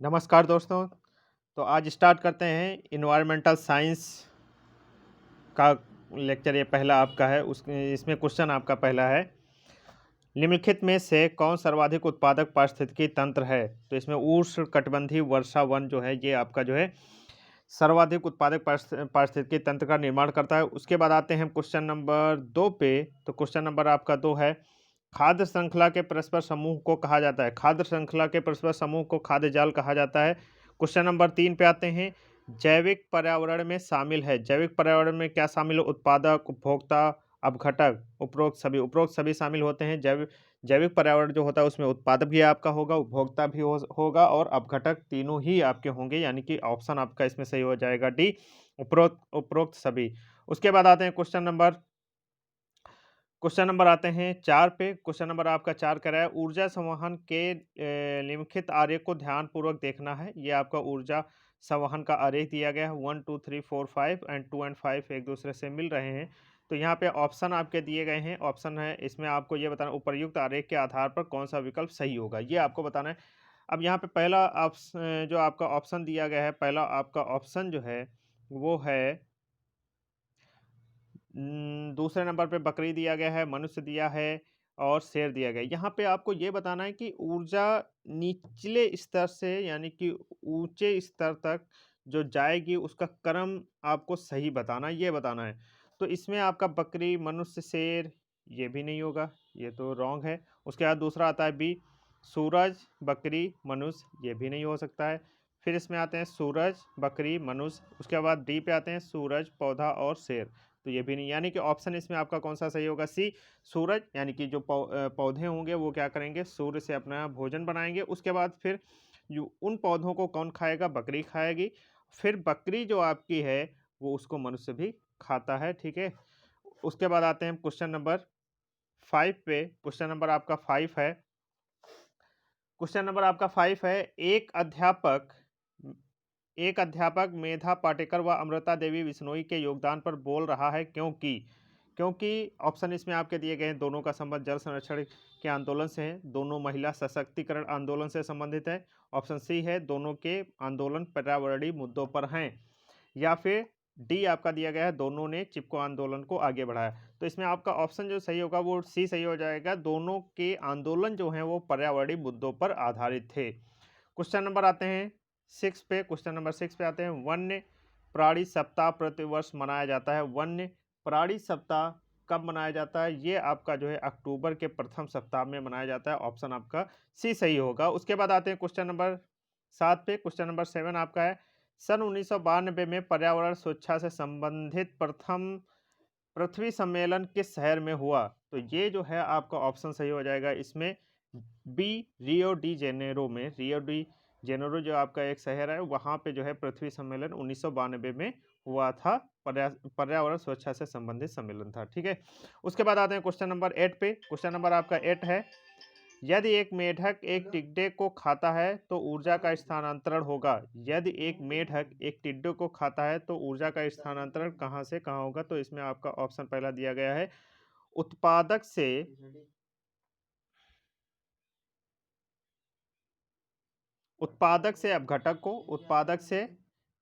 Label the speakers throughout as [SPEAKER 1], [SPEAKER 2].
[SPEAKER 1] नमस्कार दोस्तों। तो आज स्टार्ट करते हैं इन्वायरमेंटल साइंस का लेक्चर। ये पहला आपका है। उस इसमें क्वेश्चन आपका पहला है, निम्नलिखित में से कौन सर्वाधिक उत्पादक पारिस्थितिकी तंत्र है? तो इसमें उष्णकटिबंधीय वर्षा वन जो है ये आपका जो है सर्वाधिक उत्पादक पारिस्थितिकी तंत्र का निर्माण करता है। उसके बाद आते हैं हम क्वेश्चन नंबर 2 पे। तो क्वेश्चन नंबर आपका 2 है, खाद्य श्रृंखला के परस्पर समूह को कहा जाता है। खाद्य श्रृंखला के परस्पर समूह को खाद्य जाल कहा जाता है। क्वेश्चन नंबर 3 पे आते हैं, जैविक पर्यावरण में शामिल है। जैविक पर्यावरण में क्या शामिल है? उत्पादक, उपभोक्ता, अपघटक, उपरोक्त सभी शामिल होते हैं। जैविक पर्यावरण जो होता है उसमें उत्पादक भी आपका होगा, उपभोक्ता भी होगा और अपघटक, तीनों ही आपके होंगे, यानी कि ऑप्शन आपका इसमें सही हो जाएगा डी, उपरोक्त उपरोक्त सभी। उसके बाद आते हैं क्वेश्चन नंबर आते हैं 4 पे। क्वेश्चन नंबर आपका 4 कह रहा है, ऊर्जा संवहन के निम्नलिखित आरेख को ध्यानपूर्वक देखना है। ये आपका ऊर्जा संवहन का आरेख दिया गया है। 1 2 3 4 5 एंड 2 एंड 5 एक दूसरे से मिल रहे हैं। तो यहाँ पे ऑप्शन आपके दिए गए हैं। ऑप्शन है, इसमें आपको ये बताना उपर्युक्त आरेख के आधार पर कौन सा विकल्प सही होगा, ये आपको बताना है। अब यहाँ पे पहला जो आपका ऑप्शन दिया गया है, पहला आपका ऑप्शन जो है वो है दूसरे नंबर पे बकरी दिया गया है, मनुष्य दिया है और शेर दिया गया है। यहाँ पे आपको ये बताना है कि ऊर्जा निचले स्तर से यानी कि ऊंचे स्तर तक जो जाएगी उसका क्रम आपको सही बताना है, ये बताना है। तो इसमें आपका बकरी, मनुष्य, शेर ये भी नहीं होगा, ये तो रॉन्ग है। उसके बाद दूसरा आता है बी, सूरज, बकरी, मनुष्य, ये भी नहीं हो सकता है। फिर इसमें आते हैं सूरज, बकरी, मनुष्य। उसके बाद डी पे आते हैं सूरज, पौधा और शेर, तो ये भी नहीं, यानी कि ऑप्शन इसमें आपका कौन सा सही होगा? सी, सूरज, यानी कि जो पौधे होंगे वो क्या करेंगे? सूर्य से अपना भोजन बनाएंगे। उसके बाद फिर जो उन पौधों को कौन खाएगा? बकरी खाएगी। फिर बकरी जो आपकी है वो उसको मनुष्य भी खाता है, ठीक है। उसके बाद आते हैं क्वेश्चन नंबर 5 पे। क्वेश्चन नंबर आपका 5 है। क्वेश्चन नंबर आपका 5 है, एक अध्यापक मेधा पाटेकर व अमृता देवी बिश्नोई के योगदान पर बोल रहा है, क्योंकि क्योंकि ऑप्शन इसमें आपके दिए गए हैं। दोनों का संबंध जल संरक्षण के आंदोलन से है, दोनों महिला सशक्तिकरण आंदोलन से संबंधित है। ऑप्शन सी है, दोनों के आंदोलन पर्यावरणीय मुद्दों पर हैं। या फिर डी आपका दिया गया है, दोनों ने चिपको आंदोलन को आगे बढ़ाया। तो इसमें आपका ऑप्शन जो सही होगा वो सी सही हो जाएगा, दोनों के आंदोलन जो हैं वो पर्यावरणीय मुद्दों पर आधारित थे। क्वेश्चन नंबर आते हैं 6 पे। क्वेश्चन नंबर 6 पे आते हैं, वन्य प्राणी सप्ताह प्रतिवर्ष मनाया जाता है। वन्य प्राणी सप्ताह कब मनाया जाता है? ये आपका जो है अक्टूबर के प्रथम सप्ताह में मनाया जाता है। ऑप्शन आपका सी सही होगा। उसके बाद आते हैं क्वेश्चन नंबर 7 पे। क्वेश्चन नंबर 7 आपका है, सन 1992 में पर्यावरण सुरक्षा से संबंधित प्रथम पृथ्वी सम्मेलन किस शहर में हुआ? तो ये जो है आपका ऑप्शन सही हो जाएगा इसमें बी, रियो डी जेनेरो में। रियो डी जेनेरो जो आपका एक शहर है, वहाँ पे जो है पृथ्वी सम्मेलन 1992 में हुआ था। पर्यावरण सुरक्षा से संबंधित सम्मेलन था, ठीक है। उसके बाद आते हैं क्वेश्चन नंबर 8 पे। क्वेश्चन नंबर आपका 8 है, यदि एक मेढक एक टिड्डे को खाता है तो ऊर्जा का स्थानांतरण होगा। यदि एक मेढक एक टिड्डे को खाता है तो ऊर्जा का स्थानांतरण कहाँ से कहाँ होगा? तो इसमें आपका ऑप्शन पहला दिया गया है, उत्पादक से अपघटक को, उत्पादक से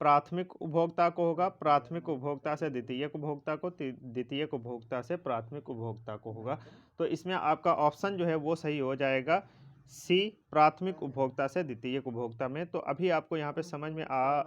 [SPEAKER 1] प्राथमिक उपभोक्ता को होगा, प्राथमिक उपभोक्ता से द्वितीयक उपभोक्ता को, द्वितीयक उपभोक्ता से प्राथमिक उपभोक्ता को होगा। तो इसमें आपका ऑप्शन जो है वो सही हो जाएगा सी, प्राथमिक उपभोक्ता से द्वितीयक उपभोक्ता में। तो अभी आपको यहाँ पे समझ में आ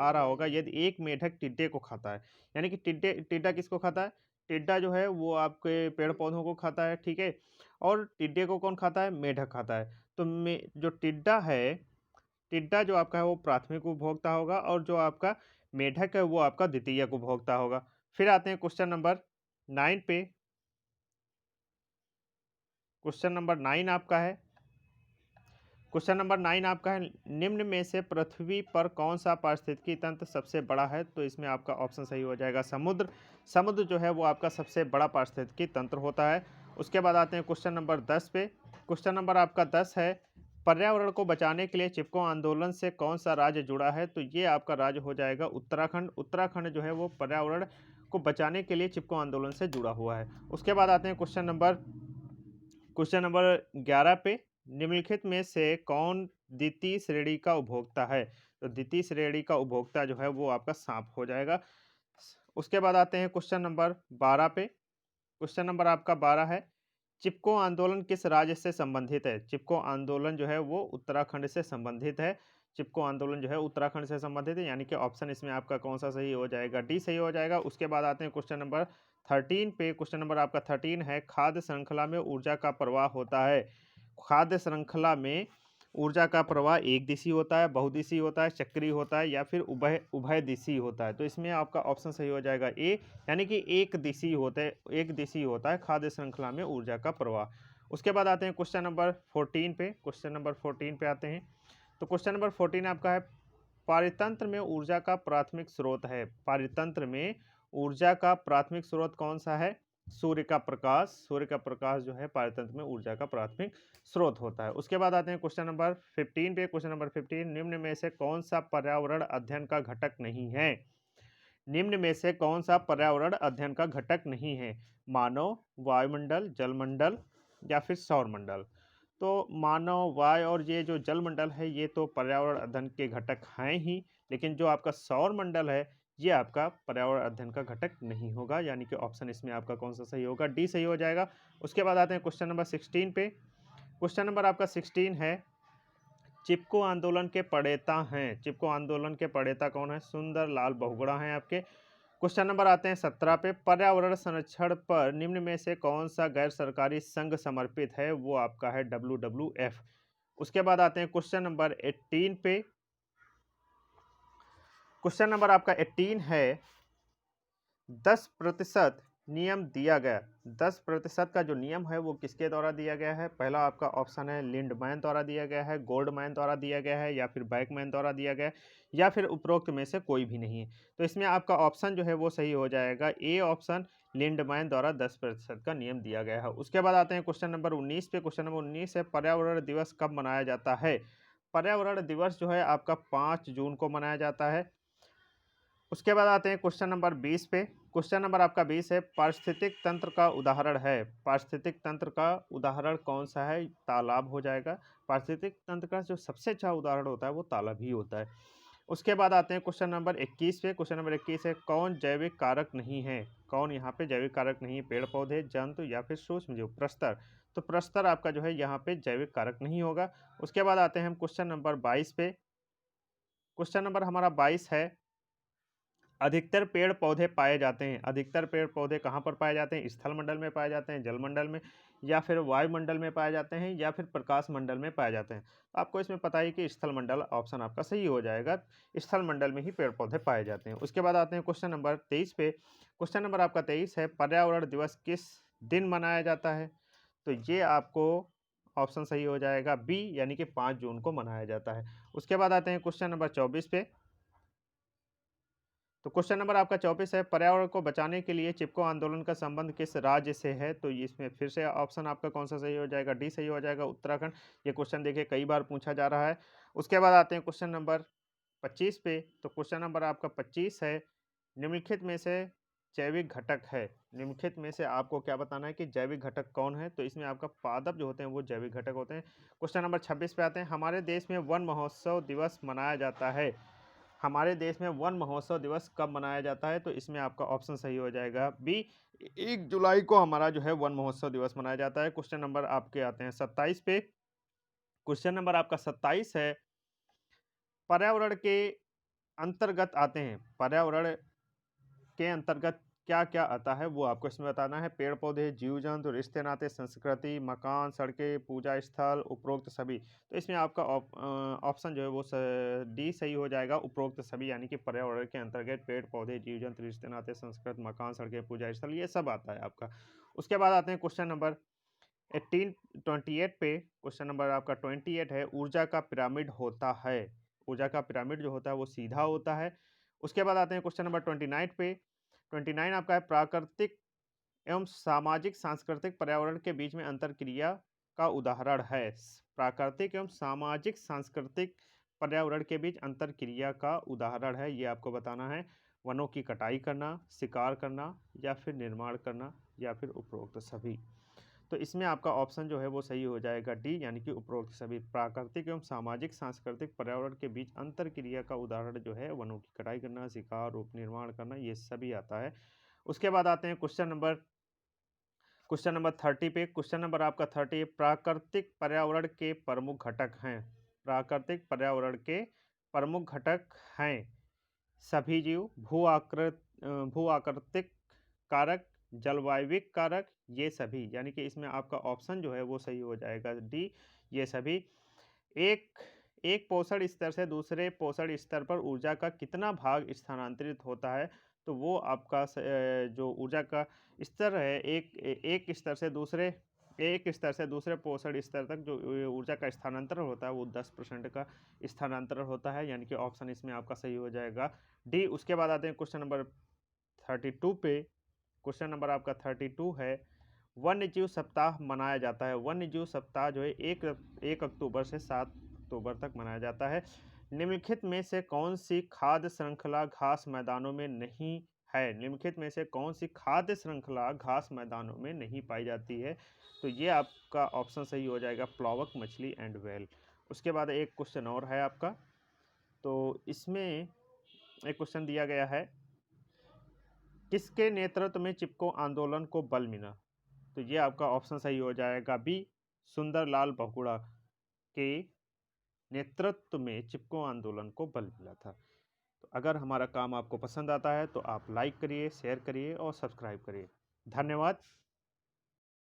[SPEAKER 1] रहा होगा, यदि एक मेढक टिड्डे को खाता है, यानी कि टिड्डा किसको खाता है? टिड्डा जो है वो आपके पेड़ पौधों को खाता है, ठीक है। और टिड्डे को कौन खाता है? मेढक खाता है। तो जो टिड्डा जो आपका है वो प्राथमिक उपभोक्ता होगा और जो आपका मेढक है वो आपका द्वितीयक उपभोक्ता होगा। फिर आते हैं क्वेश्चन नंबर 9 पे। क्वेश्चन नंबर 9 आपका है। क्वेश्चन नंबर 9 आपका है, निम्न में से पृथ्वी पर कौन सा पारिस्थितिकी तंत्र सबसे बड़ा है? तो इसमें आपका ऑप्शन सही हो जाएगा समुद्र। समुद्र जो है वो आपका सबसे बड़ा पारिस्थितिकी तंत्र होता है। उसके बाद आते हैं क्वेश्चन नंबर 10 पे। क्वेश्चन नंबर आपका 10 है, पर्यावरण को बचाने के लिए चिपको आंदोलन से कौन सा राज्य जुड़ा है? तो ये आपका राज्य हो जाएगा उत्तराखंड। उत्तराखंड जो है वो पर्यावरण को बचाने के लिए चिपको आंदोलन से जुड़ा हुआ है। उसके बाद आते हैं क्वेश्चन नंबर 11 पे। निम्नलिखित में से कौन द्वितीय श्रेणी का उपभोक्ता है? तो द्वितीय श्रेणी का उपभोक्ता जो है वो आपका साँप हो जाएगा। उसके बाद आते हैं क्वेश्चन नंबर 12 पे। क्वेश्चन नंबर आपका 12 है, चिपको आंदोलन किस राज्य से संबंधित है? चिपको आंदोलन जो है वो उत्तराखंड से संबंधित है। चिपको आंदोलन जो है उत्तराखंड से संबंधित है, यानी कि ऑप्शन इसमें आपका कौन-सा सही हो जाएगा? डी सही हो जाएगा। उसके बाद आते हैं क्वेश्चन नंबर 13 पे। क्वेश्चन नंबर आपका 13 है, खाद्य श्रृंखला में ऊर्जा का प्रवाह होता है। खाद्य श्रृंखला में ऊर्जा का प्रवाह एक दिशीय होता है, बहुदिशीय होता है, चक्रीय होता है या फिर उभय दिशीय होता है। तो इसमें आपका ऑप्शन सही हो जाएगा ए, यानी कि एक दिशीय होता है खाद्य श्रृंखला में ऊर्जा का प्रवाह। उसके बाद आते हैं क्वेश्चन नंबर 14 पे। क्वेश्चन नंबर 14 पे आते हैं। तो क्वेश्चन नंबर 14 आपका है, पारितंत्र में ऊर्जा का प्राथमिक स्रोत है। पारितंत्र में ऊर्जा का प्राथमिक स्रोत कौन सा है? सूर्य का प्रकाश। सूर्य का प्रकाश जो है पारितंत्र में ऊर्जा का प्राथमिक स्रोत होता है। उसके बाद आते हैं क्वेश्चन नंबर 15 पे। क्वेश्चन नंबर 15, निम्न में से कौन सा पर्यावरण अध्ययन का घटक नहीं है? निम्न में से कौन सा पर्यावरण अध्ययन का घटक नहीं है? मानव, वायुमंडल, जलमंडल या फिर सौरमंडल। तो मानव, वायु और ये जो जलमंडल है ये तो पर्यावरण अध्ययन के घटक हैं ही, लेकिन जो आपका सौरमंडल है ये आपका पर्यावरण अध्ययन का घटक नहीं होगा, यानी कि ऑप्शन इसमें आपका कौन सा सही होगा? डी सही हो जाएगा। उसके बाद आते हैं क्वेश्चन नंबर 16 पे। क्वेश्चन नंबर आपका 16 है, चिपको आंदोलन के प्रणेता हैं। चिपको आंदोलन के प्रणेता कौन है? सुंदर लाल बहुगुणा हैं आपके। क्वेश्चन नंबर आते हैं 17 पे, पर्यावरण संरक्षण पर निम्न में से कौन सा गैर सरकारी संघ समर्पित है? वो आपका है WWF। उसके बाद आते हैं क्वेश्चन नंबर 18 पे। क्वेश्चन नंबर आपका 18 है, 10% नियम दिया गया। 10% का जो नियम है वो किसके द्वारा दिया गया है? पहला आपका ऑप्शन है लिंडमैन द्वारा दिया गया है, गोल्डमैन द्वारा दिया गया है या फिर बैकमैन द्वारा दिया गया है या फिर उपरोक्त में से कोई भी नहीं है। तो इसमें आपका ऑप्शन जो है वो सही हो जाएगा ए ऑप्शन, लिंडमैन द्वारा 10% का नियम दिया गया है। उसके बाद आते हैं क्वेश्चन नंबर 19 पे। क्वेश्चन नंबर 19 है, पर्यावरण दिवस कब मनाया जाता है? पर्यावरण दिवस जो है आपका 5 जून को मनाया जाता है। उसके बाद आते हैं क्वेश्चन नंबर 20 पे। क्वेश्चन नंबर आपका 20 है, पारिस्थितिक तंत्र का उदाहरण है। पारिस्थितिक तंत्र का उदाहरण कौन सा है? तालाब हो जाएगा। पारिस्थितिक तंत्र का जो सबसे अच्छा उदाहरण होता है वो तालाब ही होता है। उसके बाद आते हैं क्वेश्चन नंबर 21 पे। क्वेश्चन नंबर 21 है, कौन जैविक कारक नहीं है? कौन यहाँ पे जैविक कारक नहीं है? पेड़ पौधे, जंतु या फिर सूक्ष्म जीव? प्रस्तर। तो प्रस्तर आपका जो है यहाँ पे जैविक कारक नहीं होगा। उसके बाद आते हैं हम क्वेश्चन नंबर 22 पे। क्वेश्चन नंबर हमारा 22 है, अधिकतर पेड़ पौधे पाए जाते हैं। अधिकतर पेड़ पौधे कहाँ पर पाए जाते हैं? स्थल मंडल में पाए जाते हैं, जलमंडल में या फिर वायुमंडल में पाए जाते हैं या फिर प्रकाश मंडल में पाए जाते हैं। आपको इसमें पता है कि स्थल मंडल ऑप्शन आपका सही हो जाएगा। स्थल मंडल में ही पेड़ पौधे पाए जाते हैं। उसके बाद आते हैं क्वेश्चन नंबर 23 पे। क्वेश्चन नंबर आपका 23 है, पर्यावरण दिवस किस दिन मनाया जाता है? तो ये आपको ऑप्शन सही हो जाएगा बी, यानी कि 5 जून को मनाया जाता है। उसके बाद आते हैं क्वेश्चन नंबर 24 पे। तो क्वेश्चन नंबर आपका 24 है, पर्यावरण को बचाने के लिए चिपको आंदोलन का संबंध किस राज्य से है? तो इसमें फिर से ऑप्शन आपका कौन सा सही हो जाएगा? डी सही हो जाएगा, उत्तराखंड। ये क्वेश्चन देखिए कई बार पूछा जा रहा है। उसके बाद आते हैं क्वेश्चन नंबर 25 पे। तो क्वेश्चन नंबर आपका 25 है, निम्नलिखित में से जैविक घटक है। निम्नलिखित में से आपको क्या बताना है कि जैविक घटक कौन है? तो इसमें आपका पादप जो होते हैं वो जैविक घटक होते हैं। क्वेश्चन नंबर 26 पे आते हैं, हमारे देश में वन महोत्सव दिवस मनाया जाता है। हमारे देश में वन महोत्सव दिवस कब मनाया जाता है? तो इसमें आपका ऑप्शन सही हो जाएगा बी, 1 जुलाई को हमारा जो है वन महोत्सव दिवस मनाया जाता है। क्वेश्चन नंबर आपके आते हैं 27 पे। क्वेश्चन नंबर आपका 27 है, पर्यावरण के अंतर्गत आते हैं। पर्यावरण के अंतर्गत क्या-क्या आता है वो आपको इसमें बताना है। पेड़-पौधे, जीव-जंतु, रिश्ते-नाते, संस्कृति, मकान, सड़कें, पूजा स्थल, उपरोक्त सभी। तो इसमें आपका ऑप्शन जो है वो डी सही हो जाएगा, उपरोक्त सभी, यानी कि पर्यावरण के अंतर्गत पेड़-पौधे, जीव-जंतु, रिश्ते-नाते, संस्कृत, मकान, सड़कें, पूजा स्थल, ये सब आता है आपका। उसके बाद आते हैं क्वेश्चन नंबर 18 28 पे। क्वेश्चन नंबर आपका 28 है, ऊर्जा का पिरामिड होता है। ऊर्जा का पिरामिड जो होता है वो सीधा होता है। उसके बाद आते हैं क्वेश्चन नंबर 29 पे। 29 आपका है, प्राकृतिक एवं सामाजिक सांस्कृतिक पर्यावरण के बीच में अंतरक्रिया का उदाहरण है। प्राकृतिक एवं सामाजिक सांस्कृतिक पर्यावरण के बीच अंतरक्रिया का उदाहरण है, ये आपको बताना है। वनों की कटाई करना, शिकार करना या फिर निर्माण करना या फिर उपरोक्त सभी। तो इसमें आपका ऑप्शन जो है वो सही हो जाएगा डी, यानी कि उपरोक्त सभी। प्राकृतिक एवं सामाजिक सांस्कृतिक पर्यावरण के बीच अंतर क्रिया का उदाहरण जो है वनों की कटाई करना, शिकार, रूप निर्माण करना, ये सभी आता है। उसके बाद आते हैं क्वेश्चन नंबर 30 पे। क्वेश्चन नंबर आपका 30, प्राकृतिक पर्यावरण के प्रमुख घटक हैं। प्राकृतिक पर्यावरण के प्रमुख घटक हैं सभी जीव, भू आकृतिक कारक, जलवायविक कारक, ये सभी, यानी कि इसमें आपका ऑप्शन जो है वो सही हो जाएगा डी, ये सभी। एक एक पोषण स्तर से दूसरे पोषण स्तर पर ऊर्जा का कितना भाग स्थानांतरित होता है? तो वो आपका जो ऊर्जा का स्तर है, एक स्तर से दूसरे पोषण स्तर तक जो ऊर्जा का स्थानांतरण होता है वो 10% का स्थानांतरण होता है, यानी कि ऑप्शन इसमें आपका सही हो जाएगा डी। उसके बाद आते हैं क्वेश्चन नंबर 32 पे। क्वेश्चन नंबर आपका 32 है, वन्य जीव सप्ताह मनाया जाता है। वन्य जीव सप्ताह जो है 1 अक्टूबर से 7 अक्टूबर तक मनाया जाता है। निम्नलिखित में से कौन सी खाद्य श्रृंखला घास मैदानों में नहीं है? निम्नलिखित में से कौन सी खाद्य श्रृंखला घास मैदानों में नहीं पाई जाती है? तो ये आपका ऑप्शन सही हो जाएगा प्लावक, मछली एंड व्हेल। उसके बाद एक क्वेश्चन और है आपका, तो इसमें एक क्वेश्चन दिया गया है, किसके नेतृत्व में चिपको आंदोलन को बल मिला? तो ये आपका ऑप्शन सही हो जाएगा बी, सुंदरलाल बहुगुणा के नेतृत्व में चिपको आंदोलन को बल मिला था। तो अगर हमारा काम आपको पसंद आता है तो आप लाइक करिए, शेयर करिए और सब्सक्राइब करिए। धन्यवाद।